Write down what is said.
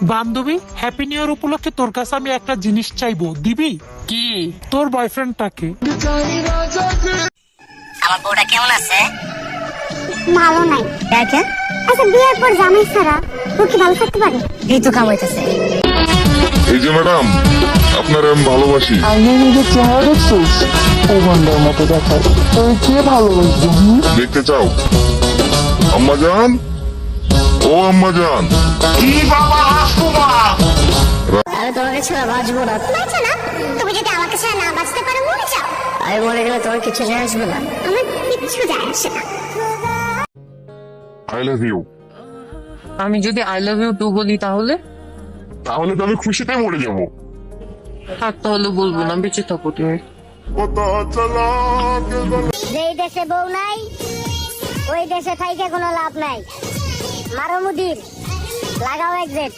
বান্ধবী, happy new year উপলক্ষে তোর কাছে আমি একটা জিনিস চাইবো, দিবি? কি? তোর বয়ফ্রেন্ডটাকে। আমার বউটা কেমন আছে? ভালো নাই। দেখে আচ্ছা, বিয়ের পর জামাই ছাড়া ও কি ভালো থাকতে পারে? এই তো কামাইতেছে। এই যে ম্যাডাম, আপনারা আমি ভালোবাসি। আইনে নিজের চেহারা দেখছিস? ও গন্ডার মতো দেখায়। তোর কে ভালোবাসবে? দেখতে চাও? আম্মা জান, ও আম্মা জান। আমি তোমাকে ছাড়া বাঁচবো না। বাঁচো না? তুমি যদি আমাকে ছাড়া না বাঁচতে পারো, মরে যাও। আমি মরে গেলে তোমার কিছু যায় আসবে না। আমার কিচ্ছু যায় আসে না। I love you. আমি যদি আই লাভ ইউ টু বলি তাহলে? তাহলে তো আমি খুশিতে মরে যাবো। থাক, তাহলে বলবো না, বেঁচে থাকো তুমি। যেই দেশে বউ নাই, ওই দেশে থাইকে কোনো লাভ নাই। মারো মুদির, লাগাও এক্সিট।